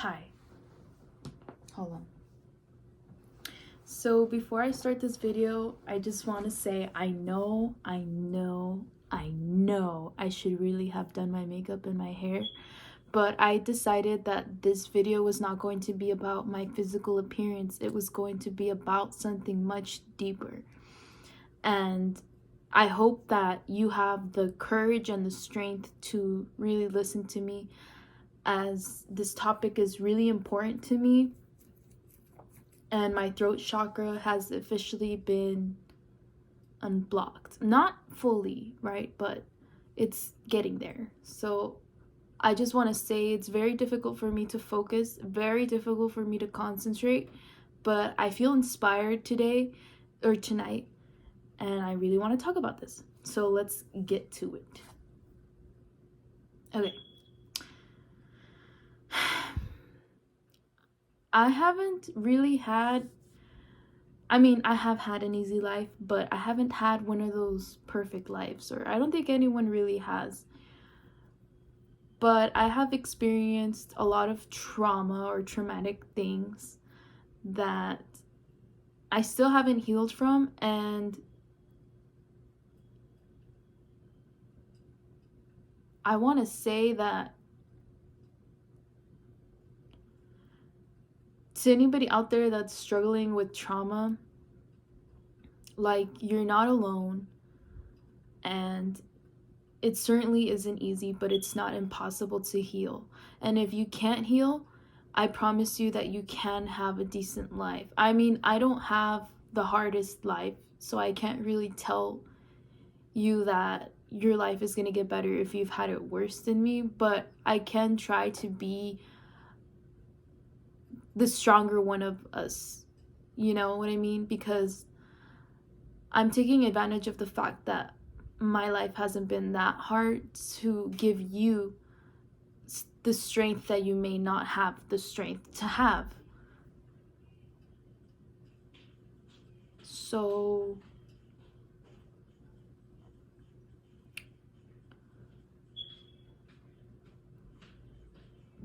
Hi. Hold on. So before I start this video, I just want to say I know I should really have done my makeup and my hair, but I decided that this video was not going to be about my physical appearance. It was going to be about something much deeper. And I hope that you have the courage and the strength to really listen to me, as this topic is really important to me. And my throat chakra has officially been unblocked. Not fully, right? But it's getting there. So I just want to say it's very difficult for me to focus, very difficult for me to concentrate, but I feel inspired today or tonight, and I really want to talk about this. So let's get to it. Okay. I haven't really had, I have had an easy life, but I haven't had one of those perfect lives, or I don't think anyone really has. But I have experienced a lot of trauma or traumatic things that I still haven't healed from, and I want to say that to anybody out there that's struggling with trauma, like, you're not alone, and it certainly isn't easy, but it's not impossible to heal. And if you can't heal, I promise you that you can have a decent life. I don't have the hardest life, so I can't really tell you that your life is going to get better if you've had it worse than me, but I can try to be the stronger one of us. You know what I mean? Because I'm taking advantage of the fact that my life hasn't been that hard to give you the strength that you may not have the strength to have. So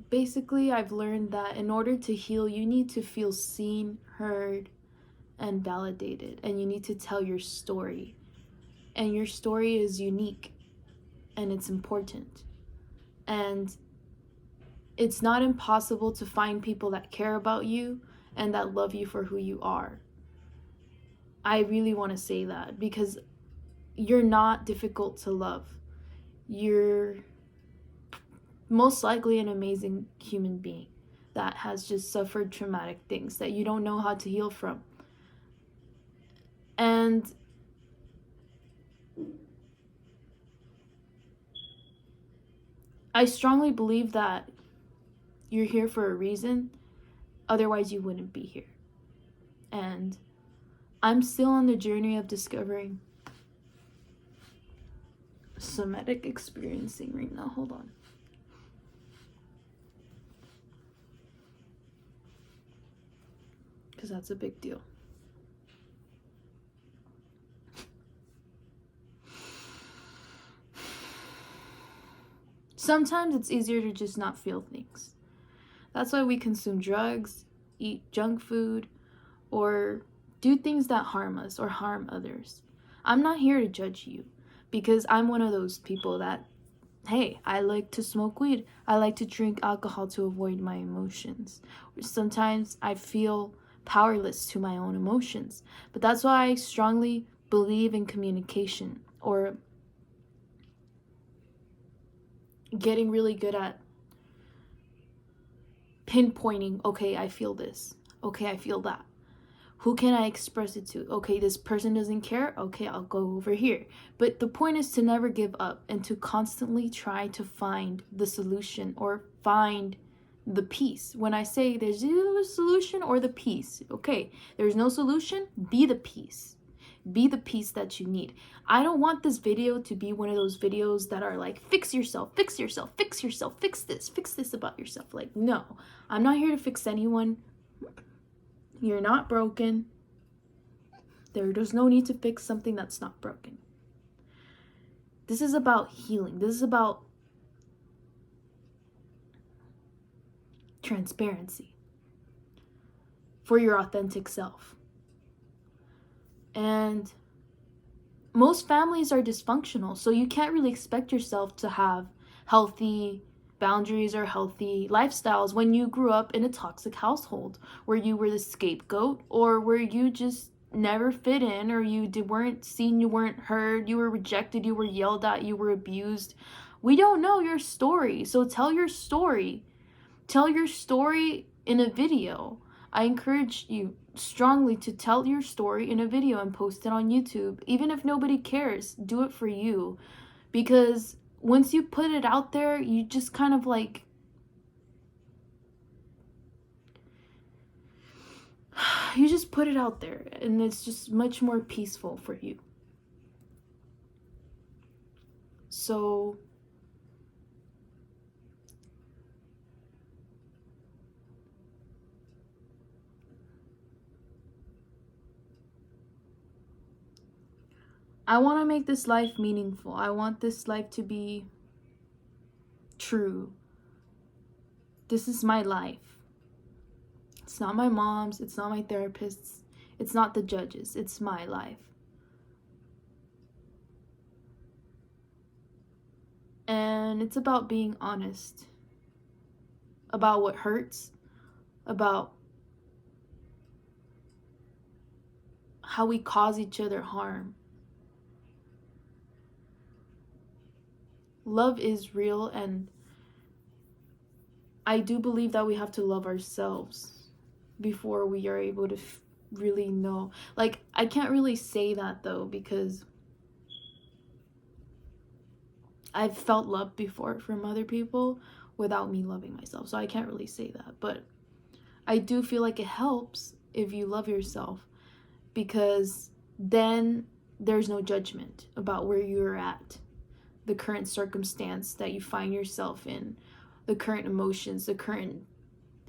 basically, I've learned that in order to heal, you need to feel seen, heard, and validated, and you need to tell your story. And your story is unique, and it's important. And it's not impossible to find people that care about you and that love you for who you are. I really want to say that, because you're not difficult to love. You're most likely an amazing human being that has just suffered traumatic things that you don't know how to heal from. And I strongly believe that you're here for a reason, otherwise you wouldn't be here. And I'm still on the journey of discovering somatic experiencing right now. Hold on. Because that's a big deal. Sometimes it's easier to just not feel things. That's why we consume drugs, eat junk food, or do things that harm us or harm others. I'm not here to judge you, because I'm one of those people that, hey, I like to smoke weed. I like to drink alcohol to avoid my emotions. Sometimes I feel powerless to my own emotions. But that's why I strongly believe in communication, or getting really good at pinpointing, okay, I feel this. Okay, I feel that. Who can I express it to? Okay, this person doesn't care. Okay, I'll go over here. But the point is to never give up and to constantly try to find the solution, or find the peace. When I say there's either a solution or the peace, okay, there's no solution, be the peace. Be the peace that you need. I don't want this video to be one of those videos that are like, fix yourself, fix yourself, fix yourself, fix this about yourself. Like, no, I'm not here to fix anyone. You're not broken. There's no need to fix something that's not broken. This is about healing. This is about transparency for your authentic self. And most families are dysfunctional, so you can't really expect yourself to have healthy boundaries or healthy lifestyles when you grew up in a toxic household where you were the scapegoat, or where you just never fit in, or you weren't seen, you weren't heard, you were rejected, you were yelled at, you were abused. We don't know your story, so tell your story. Tell your story in a video. I encourage you strongly to tell your story in a video and post it on YouTube. Even if nobody cares, do it for you. Because once you put it out there, you just kind of like, you just put it out there, and it's just much more peaceful for you. So I want to make this life meaningful. I want this life to be true. This is my life. It's not my mom's, it's not my therapist's, it's not the judge's, it's my life. And it's about being honest about what hurts, about how we cause each other harm. Love is real, and I do believe that we have to love ourselves before we are able to really know. Like, I can't really say that though, because I've felt love before from other people without me loving myself, so I can't really say that. But I do feel like it helps if you love yourself, because then there's no judgment about where you're at, the current circumstance that you find yourself in, the current emotions,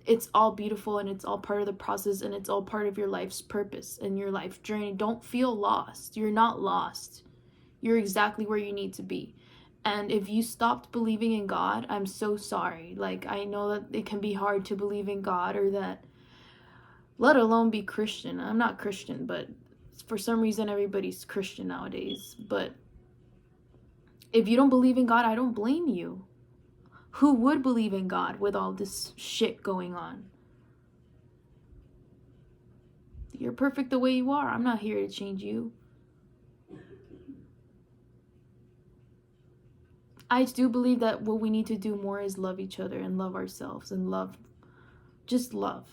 it's all beautiful, and it's all part of the process, and it's all part of your life's purpose and your life journey. Don't feel lost. You're not lost. You're exactly where you need to be. And if you stopped believing in God, I'm so sorry. Like, I know that it can be hard to believe in God, or that, let alone be Christian. I'm not Christian, but for some reason everybody's Christian nowadays. But if you don't believe in God, I don't blame you. Who would believe in God with all this shit going on? You're perfect the way you are. I'm not here to change you. I do believe that what we need to do more is love each other and love ourselves and just love.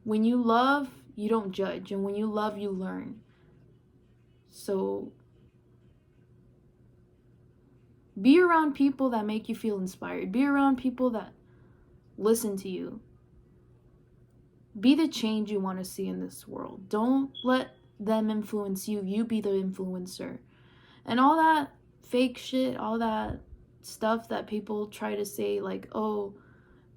When you love, you don't judge. And when you love, you learn. So be around people that make you feel inspired. Be around people that listen to you. Be the change you want to see in this world. Don't let them influence you. You be the influencer. And all that fake shit, all that stuff that people try to say, like, oh,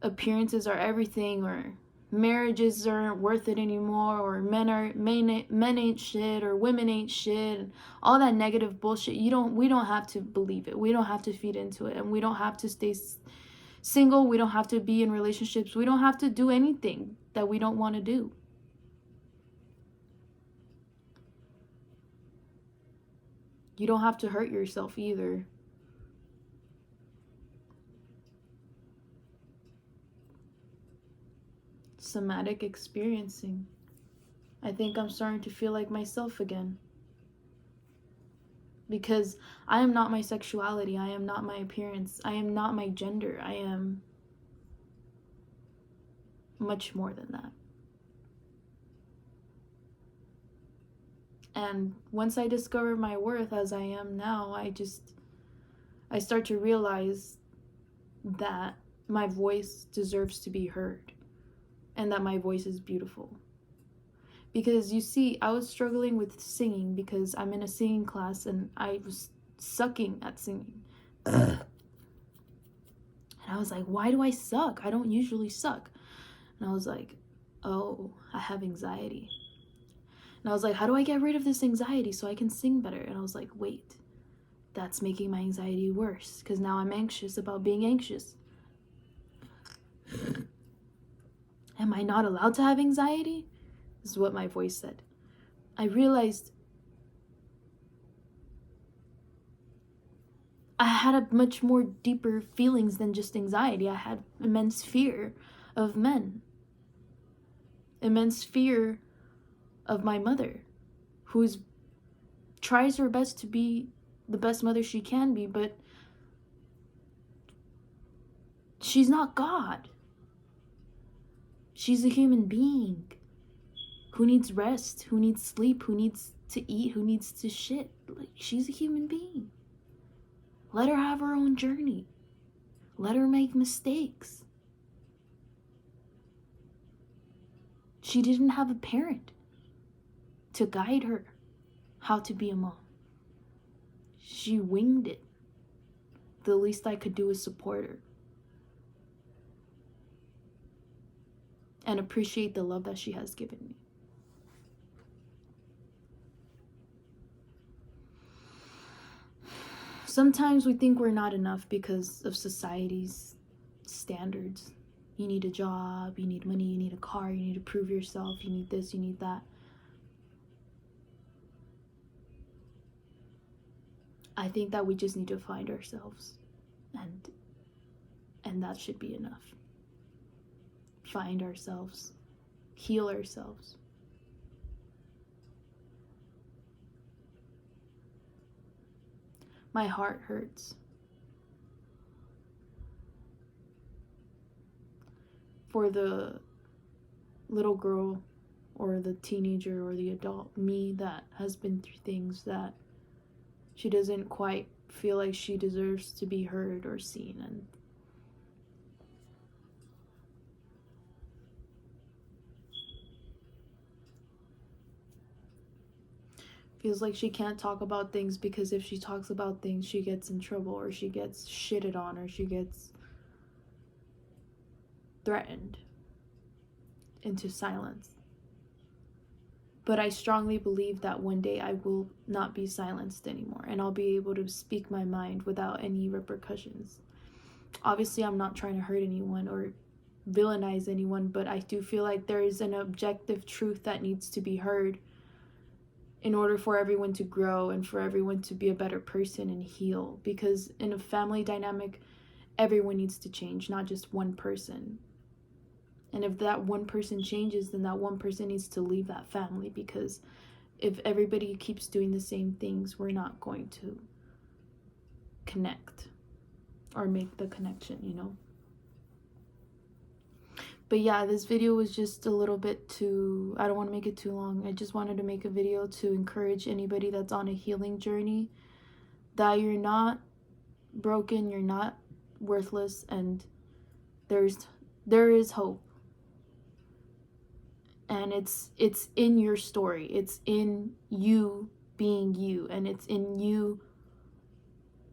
appearances are everything, or marriages aren't worth it anymore, or men ain't shit, or women ain't shit, and all that negative bullshit. We don't have to believe it. We don't have to feed into it, and we don't have to stay single. We don't have to be in relationships. We don't have to do anything that we don't want to do. You don't have to hurt yourself either. Somatic experiencing. I think I'm starting to feel like myself again. Because I am not my sexuality. I am not my appearance. I am not my gender. I am much more than that. And once I discover my worth as I am now, I start to realize that my voice deserves to be heard, and that my voice is beautiful. Because you see, I was struggling with singing because I'm in a singing class and I was sucking at singing. And I was like, why do I suck? I don't usually suck. And I was like, oh, I have anxiety. And I was like, how do I get rid of this anxiety so I can sing better? And I was like, wait, that's making my anxiety worse, because now I'm anxious about being anxious. Am I not allowed to have anxiety? This is what my voice said. I realized I had a much more deeper feelings than just anxiety. I had immense fear of men. Immense fear of my mother, who tries her best to be the best mother she can be, but she's not God. She's a human being who needs rest, who needs sleep, who needs to eat, who needs to shit. Like, she's a human being. Let her have her own journey. Let her make mistakes. She didn't have a parent to guide her how to be a mom. She winged it. The least I could do is support her and appreciate the love that she has given me. Sometimes we think we're not enough because of society's standards. You need a job, you need money, you need a car, you need to prove yourself, you need this, you need that. I think that we just need to find ourselves, and that should be enough. Find ourselves, heal ourselves. My heart hurts for the little girl or the teenager or the adult me that has been through things that she doesn't quite feel like she deserves to be heard or seen, and feels like she can't talk about things because if she talks about things, she gets in trouble, or she gets shitted on, or she gets threatened into silence. But I strongly believe that one day I will not be silenced anymore, and I'll be able to speak my mind without any repercussions. Obviously, I'm not trying to hurt anyone or villainize anyone, but I do feel like there is an objective truth that needs to be heard in order for everyone to grow and for everyone to be a better person and heal. Because in a family dynamic, everyone needs to change, not just one person. And if that one person changes, then that one person needs to leave that family, because if everybody keeps doing the same things, we're not going to connect or make the connection, you know? But yeah, this video was just a little bit too, I don't want to make it too long. I just wanted to make a video to encourage anybody that's on a healing journey that you're not broken, you're not worthless, and there is hope. And it's in your story. It's in you being you, and it's in you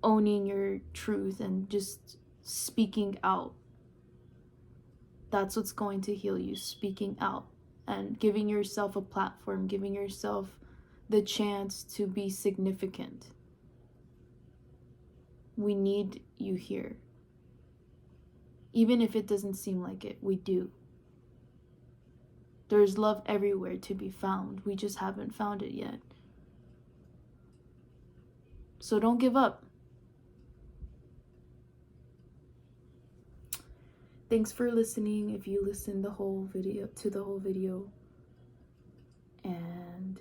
owning your truth and just speaking out. That's what's going to heal you, speaking out and giving yourself a platform, giving yourself the chance to be significant. We need you here. Even if it doesn't seem like it, we do. There's love everywhere to be found. We just haven't found it yet. So don't give up. Thanks for listening if you listened to the whole video. And